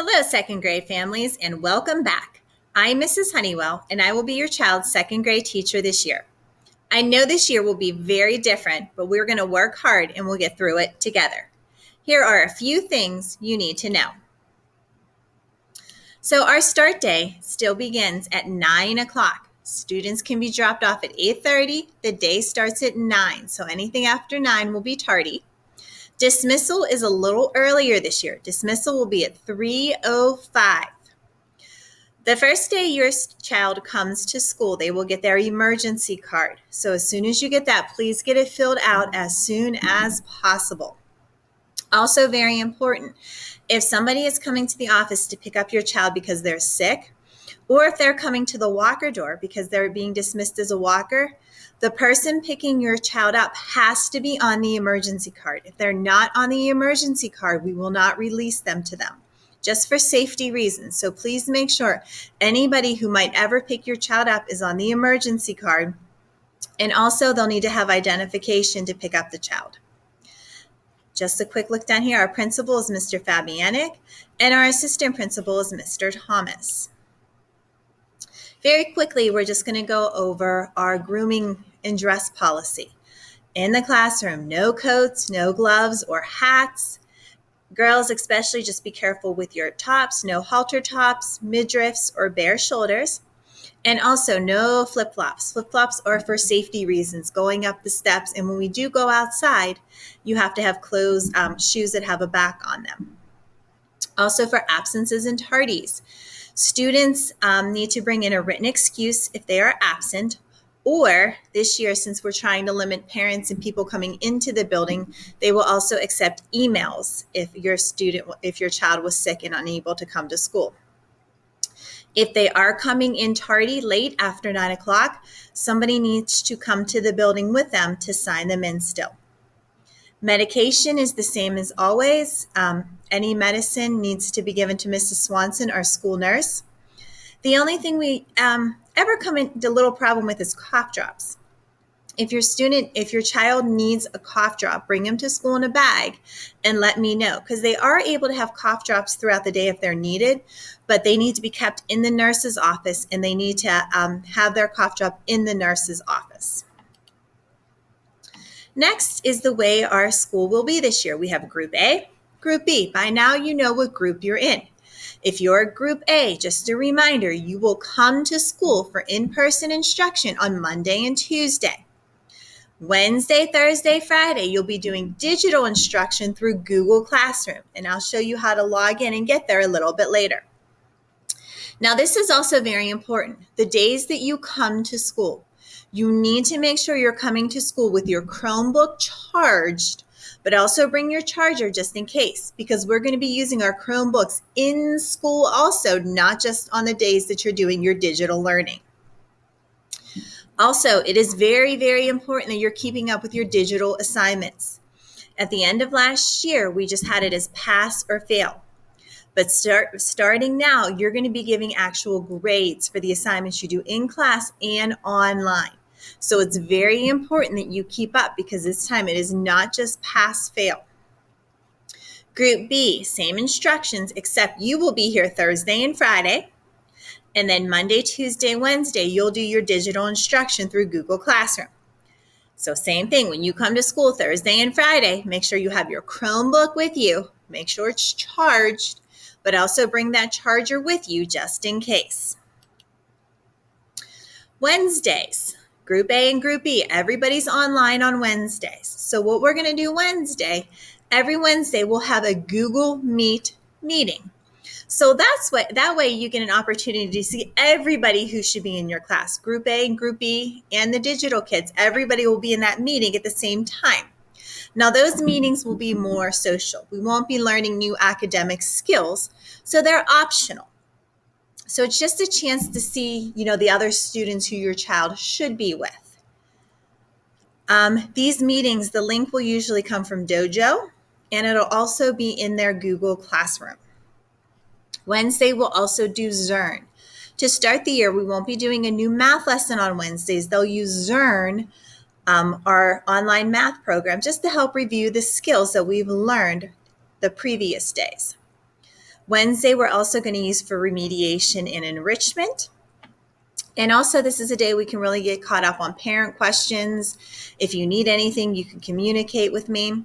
Hello, second grade families, and welcome back. I'm Mrs. Honeywill, and I will be your child's second grade teacher this year. I know this year will be very different, but we're going to work hard and we'll get through it together. Here are a few things you need to know. So our start day still begins at 9 o'clock. Students can be dropped off at 8:30. The day starts at 9, so anything after 9 will be tardy. Dismissal is a little earlier this year. Dismissal will be at 3:05. The first day your child comes to school, they will get their emergency card. So as soon as you get that, please get it filled out as soon as possible. Also very important, if somebody is coming to the office to pick up your child because they're sick, or if they're coming to the walker door because they're being dismissed as a walker, the person picking your child up has to be on the emergency card. If they're not on the emergency card, we will not release them to them, just for safety reasons. So please make sure anybody who might ever pick your child up is on the emergency card. And also they'll need to have identification to pick up the child. Just a quick look down here. Our principal is Mr. Fabianic, and our assistant principal is Mr. Thomas. Very quickly, we're just going to go over our grooming and dress policy. In the classroom, no coats, no gloves or hats. Girls especially, just be careful with your tops, no halter tops, midriffs, or bare shoulders. And also no flip-flops. Flip-flops are for safety reasons, going up the steps. And when we do go outside, you have to have shoes that have a back on them. Also for absences and tardies. Students need to bring in a written excuse if they are absent, or this year, since we're trying to limit parents and people coming into the building, they will also accept emails if your child was sick and unable to come to school. If they are coming in tardy, late after 9 o'clock, somebody needs to come to the building with them to sign them in still. Medication is the same as always. Any medicine needs to be given to Mrs. Swanson, our school nurse. The only thing we ever come into a little problem with is cough drops. If your child needs a cough drop, bring them to school in a bag and let me know, because they are able to have cough drops throughout the day if they're needed, but they need to be kept in the nurse's office, and they need to have their cough drop in the nurse's office. Next is the way our school will be this year. We have Group A, Group B. By now you know what group you're in. If you're Group A, just a reminder, you will come to school for in-person instruction on Monday and Tuesday. Wednesday, Thursday, Friday, you'll be doing digital instruction through Google Classroom, and I'll show you how to log in and get there a little bit later. Now, this is also very important. The days that you come to school, you need to make sure you're coming to school with your Chromebook charged, but also bring your charger just in case, because we're going to be using our Chromebooks in school also, not just on the days that you're doing your digital learning. Also, it is very, very important that you're keeping up with your digital assignments. At the end of last year, we just had it as pass or fail. But starting now, you're going to be giving actual grades for the assignments you do in class and online. So it's very important that you keep up, because this time it is not just pass-fail. Group B, same instructions, except you will be here Thursday and Friday. And then Monday, Tuesday, Wednesday, you'll do your digital instruction through Google Classroom. So same thing, when you come to school Thursday and Friday, make sure you have your Chromebook with you. Make sure it's charged, but also bring that charger with you just in case. Wednesdays, Group A and Group B, everybody's online on Wednesdays. So what we're going to do every Wednesday we'll have a Google Meet meeting. So that way you get an opportunity to see everybody who should be in your class. Group A and Group B and the digital kids, everybody will be in that meeting at the same time. Now those meetings will be more social. We won't be learning new academic skills, so they're optional. So it's just a chance to see, the other students who your child should be with. These meetings, the link will usually come from Dojo, and it'll also be in their Google Classroom. Wednesday, we'll also do Zern. To start the year, we won't be doing a new math lesson on Wednesdays. They'll use Zern, our online math program, just to help review the skills that we've learned the previous days. Wednesday, we're also going to use for remediation and enrichment. And also, this is a day we can really get caught up on parent questions. If you need anything, you can communicate with me.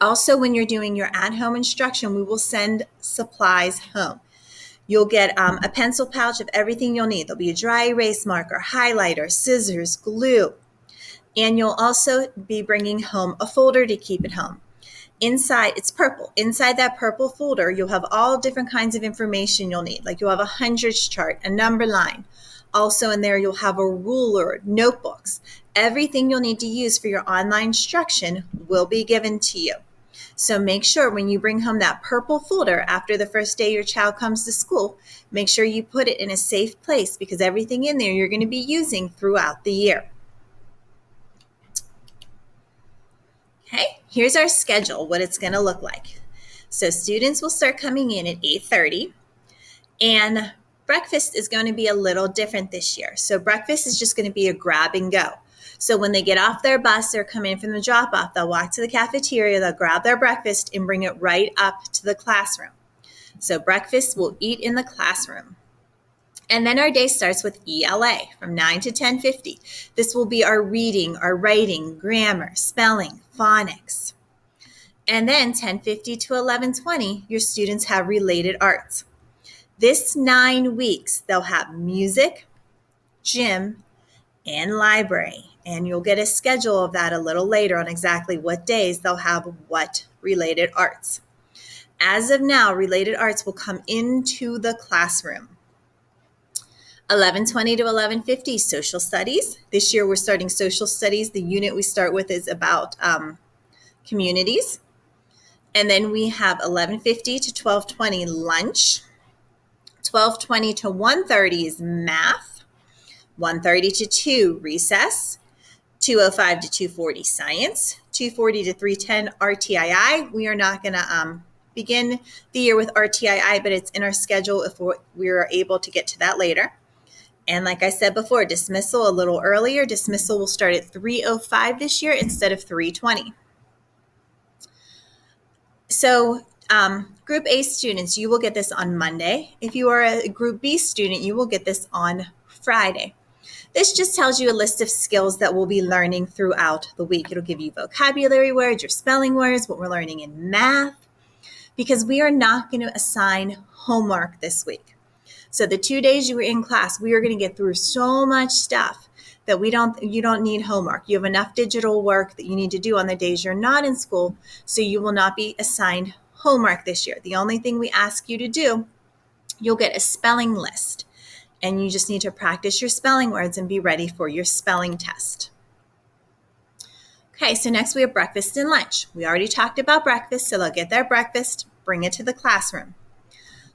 Also, when you're doing your at-home instruction, we will send supplies home. You'll get a pencil pouch of everything you'll need. There'll be a dry erase marker, highlighter, scissors, glue. And you'll also be bringing home a folder to keep at home. Inside, it's purple. Inside that purple folder, you'll have all different kinds of information you'll need. Like you'll have a hundreds chart, a number line. Also in there, you'll have a ruler, notebooks. Everything you'll need to use for your online instruction will be given to you. So make sure when you bring home that purple folder after the first day your child comes to school, make sure you put it in a safe place because everything in there you're going to be using throughout the year. Okay, here's our schedule, what it's going to look like. So students will start coming in at 8:30, and breakfast is going to be a little different this year. So breakfast is just going to be a grab and go. So when they get off their bus or come in from the drop-off, they'll walk to the cafeteria, they'll grab their breakfast and bring it right up to the classroom. So breakfast we'll eat in the classroom. And then our day starts with ELA from 9 to 10:50. This will be our reading, our writing, grammar, spelling, phonics. And then 10:50 to 11:20, your students have related arts. This 9 weeks, they'll have music, gym, and library. And you'll get a schedule of that a little later on exactly what days they'll have what related arts. As of now, related arts will come into the classroom. 11:20 to 11:50, social studies. This year we're starting social studies. The unit we start with is about communities. And then we have 11:50 to 12:20 lunch. 12:20 to 1:30 is math. 1:30 to 2 recess. 2:05 to 2:40 science. 2:40 to 3:10 RTII. We are not going to begin the year with RTII, but it's in our schedule if we are able to get to that later. And like I said before, dismissal a little earlier. Dismissal will start at 3:05 this year instead of 3:20. So Group A students, you will get this on Monday. If you are a Group B student, you will get this on Friday. This just tells you a list of skills that we'll be learning throughout the week. It'll give you vocabulary words, your spelling words, what we're learning in math, because we are not going to assign homework this week. So the 2 days you were in class, we are going to get through so much stuff that you don't need homework. You have enough digital work that you need to do on the days you're not in school, so you will not be assigned homework this year. The only thing we ask you to do, you'll get a spelling list, and you just need to practice your spelling words and be ready for your spelling test. Okay, so next we have breakfast and lunch. We already talked about breakfast, so they'll get their breakfast, bring it to the classroom.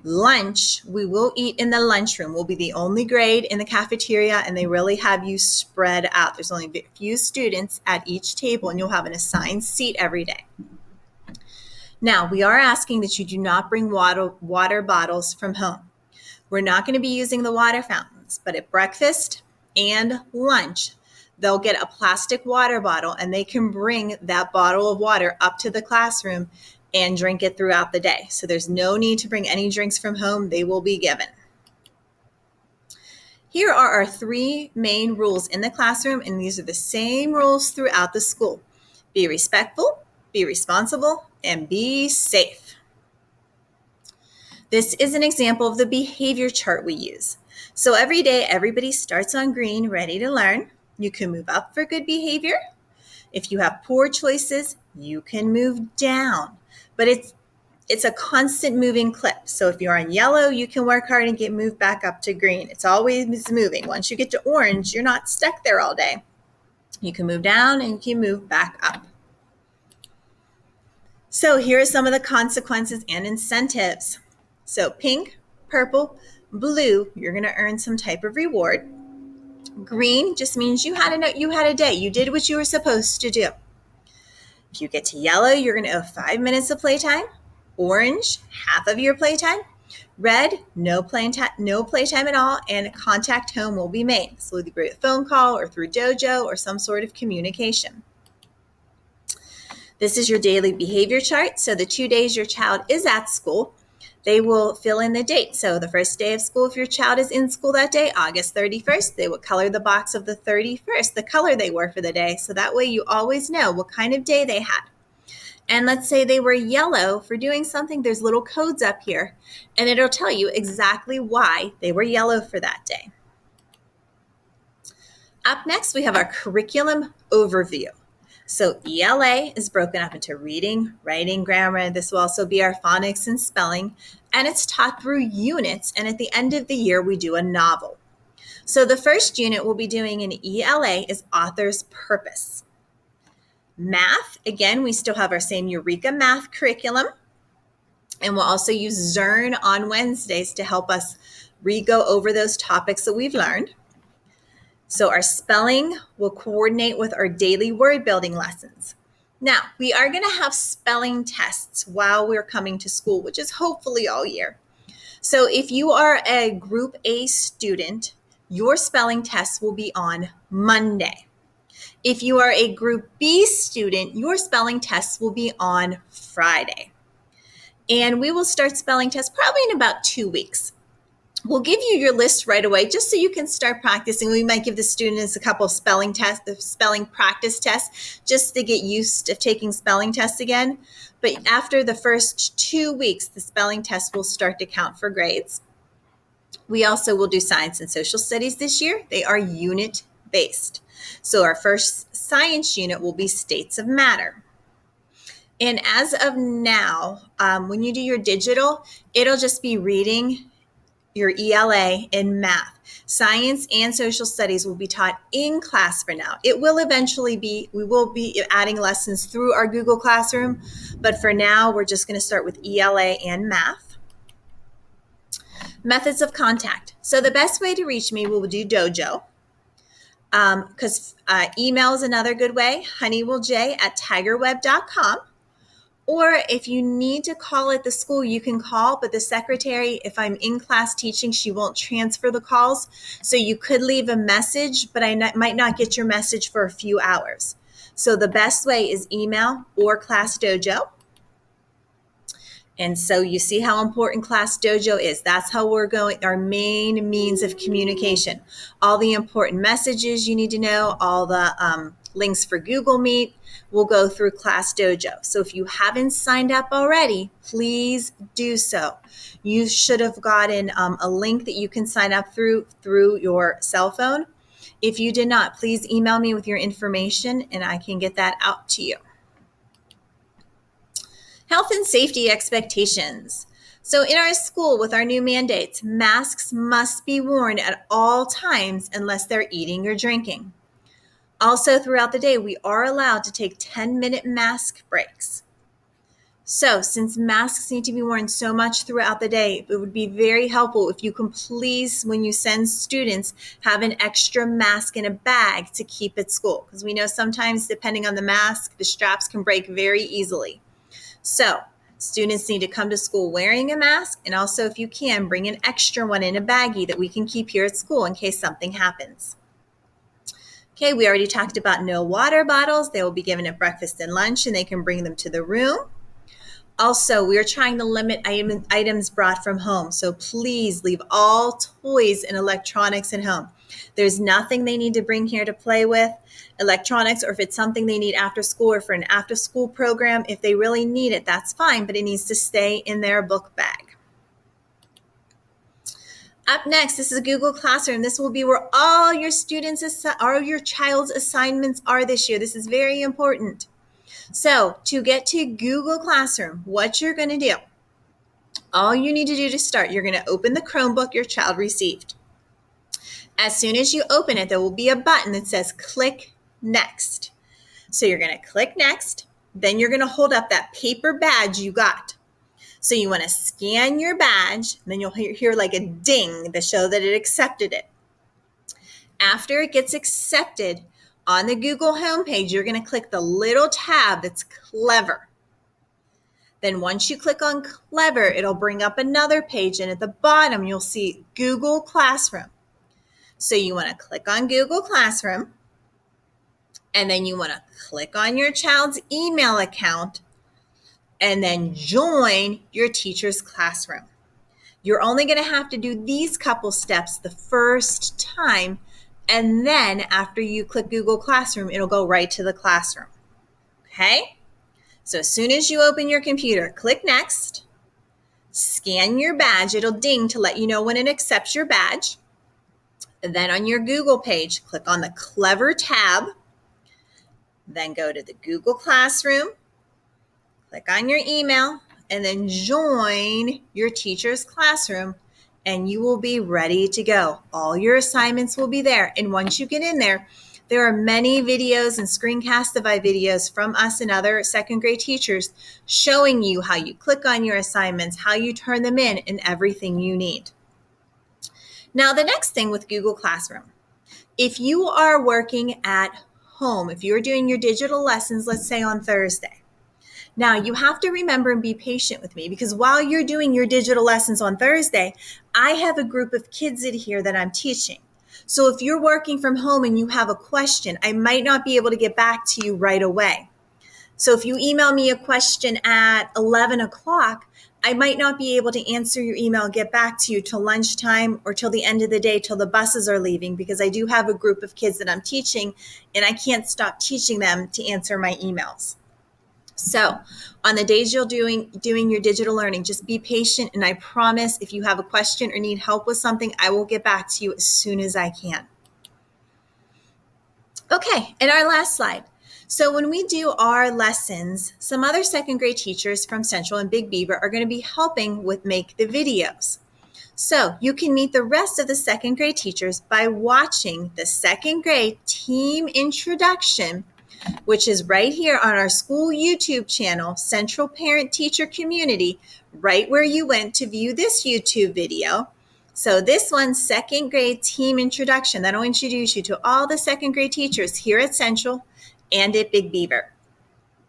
Lunch, we will eat in the lunchroom. We'll be the only grade in the cafeteria, and they really have you spread out. There's only a few students at each table, and you'll have an assigned seat every day. Now, we are asking that you do not bring water bottles from home. We're not going to be using the water fountains, but at breakfast and lunch, they'll get a plastic water bottle, and they can bring that bottle of water up to the classroom and drink it throughout the day. So there's no need to bring any drinks from home. They will be given. Here are our 3 main rules in the classroom, and these are the same rules throughout the school. Be respectful, be responsible, and be safe. This is an example of the behavior chart we use. So every day, everybody starts on green, ready to learn. You can move up for good behavior. If you have poor choices, you can move down. But it's a constant moving clip. So if you're on yellow, you can work hard and get moved back up to green. It's always moving. Once you get to orange, you're not stuck there all day. You can move down and you can move back up. So here are some of the consequences and incentives. So pink, purple, blue, you're going to earn some type of reward. Green just means you had a day. You did what you were supposed to do. If you get to yellow, you're going to owe 5 minutes of playtime. Orange, half of your playtime. Red, no playtime at all, and contact home will be made. So either through a phone call or through Dojo or some sort of communication. This is your daily behavior chart. So the 2 days your child is at school, They will fill in the date. So the first day of school, if your child is in school that day, August 31st, they will color the box of the 31st, the color they wore for the day. So that way you always know what kind of day they had. And let's say they were yellow for doing something, there's little codes up here, and it'll tell you exactly why they were yellow for that day. Up next, we have our curriculum overview. So ELA is broken up into reading, writing, grammar. This will also be our phonics and spelling, and it's taught through units, and at the end of the year, we do a novel. So the first unit we'll be doing in ELA is author's purpose. Math, again, we still have our same Eureka math curriculum, and we'll also use Zern on Wednesdays to help us re-go over those topics that we've learned. So our spelling will coordinate with our daily word building lessons. Now, we are going to have spelling tests while we're coming to school, which is hopefully all year. So if you are a Group A student, your spelling test will be on Monday. If you are a Group B student, your spelling tests will be on Friday. And we will start spelling tests probably in about 2 weeks. We'll give you your list right away just so you can start practicing. We might give the students a couple of spelling practice tests just to get used to taking spelling tests again. But after the first 2 weeks, the spelling test will start to count for grades. We also will do science and social studies this year. They are unit-based. So our first science unit will be states of matter. And as of now, when you do your digital, it'll just be reading, your ELA, and math. Science and social studies will be taught in class for now. It will eventually be, we will be adding lessons through our Google Classroom, but for now, we're just going to start with ELA and math. Methods of contact. So the best way to reach me, we'll do Dojo. Because email is another good way, honeywillj@tigerweb.com. Or if you need to call at the school, you can call, but the secretary, if I'm in class teaching, she won't transfer the calls. So you could leave a message, but I might not get your message for a few hours. So the best way is email or Class Dojo. And so you see how important Class Dojo is. That's how we're going, our main means of communication. All the important messages you need to know, all the links for Google Meet, will go through Class Dojo. So if you haven't signed up already, please do so. You should have gotten a link that you can sign up through your cell phone. If you did not, please email me with your information and I can get that out to you. Health and safety expectations. So in our school with our new mandates, masks must be worn at all times unless they're eating or drinking. Also throughout the day, we are allowed to take 10-minute mask breaks. So since masks need to be worn so much throughout the day, it would be very helpful if you can please, when you send students, have an extra mask in a bag to keep at school. Because we know sometimes depending on the mask, the straps can break very easily. So students need to come to school wearing a mask, and also if you can, bring an extra one in a baggie that we can keep here at school in case something happens. Okay, we already talked about no water bottles. They will be given at breakfast and lunch, and they can bring them to the room. Also, we are trying to limit items brought from home, so please leave all toys and electronics at home. There's nothing they need to bring here to play with. Electronics, or if it's something they need after school or for an after school program, if they really need it, that's fine, but it needs to stay in their book bag. Up next, this is Google Classroom. This will be where all your students, all your child's assignments are this year. This is very important. So to get to Google Classroom, what you're going to do, all you need to do to start, you're going to open the Chromebook your child received. As soon as you open it, there will be a button that says click next. So you're going to click next. Then you're going to hold up that paper badge you got. So you want to scan your badge, and then you'll hear like a ding to show that it accepted it. After it gets accepted, on the Google homepage, you're going to click the little tab that's Clever. Then once you click on Clever, it'll bring up another page, and at the bottom, you'll see Google Classroom. So you want to click on Google Classroom, and then you want to click on your child's email account, and then join your teacher's classroom. You're only going to have to do these couple steps the first time, and then after you click Google Classroom, it'll go right to the classroom. Okay? So as soon as you open your computer, click Next, scan your badge. It'll ding to let you know when it accepts your badge. And then on your Google page, click on the Clever tab, then go to the Google Classroom, click on your email, and then join your teacher's classroom, and you will be ready to go. All your assignments will be there. And once you get in there, there are many videos and Screencastify videos from us and other second grade teachers showing you how you click on your assignments, how you turn them in, and everything you need. Now, the next thing with Google Classroom, if you are working at home, if you're doing your digital lessons, let's say on Thursday, now you have to remember and be patient with me, because while you're doing your digital lessons on Thursday, I have a group of kids in here that I'm teaching. So if you're working from home and you have a question, I might not be able to get back to you right away. So if you email me a question at 11 o'clock, I might not be able to answer your email and get back to you till lunchtime or till the end of the day, till the buses are leaving, because I do have a group of kids that I'm teaching and I can't stop teaching them to answer my emails. So on the days you're doing your digital learning, just be patient, and I promise if you have a question or need help with something, I will get back to you as soon as I can. Okay, and our last slide. So when we do our lessons, some other second grade teachers from Central and Big Beaver are going to be helping with make the videos. So you can meet the rest of the second grade teachers by watching the second grade team introduction, which is right here on our school YouTube channel, Central Parent Teacher Community, right where you went to view this YouTube video. So this one's second grade team introduction. That'll introduce you to all the second grade teachers here at Central and at Big Beaver.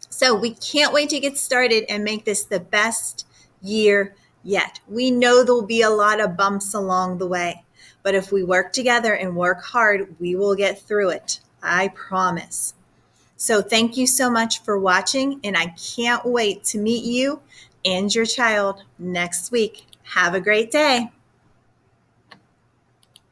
So we can't wait to get started and make this the best year yet. We know there'll be a lot of bumps along the way, but if we work together and work hard, we will get through it. I promise. So thank you so much for watching, and I can't wait to meet you and your child next week. Have a great day.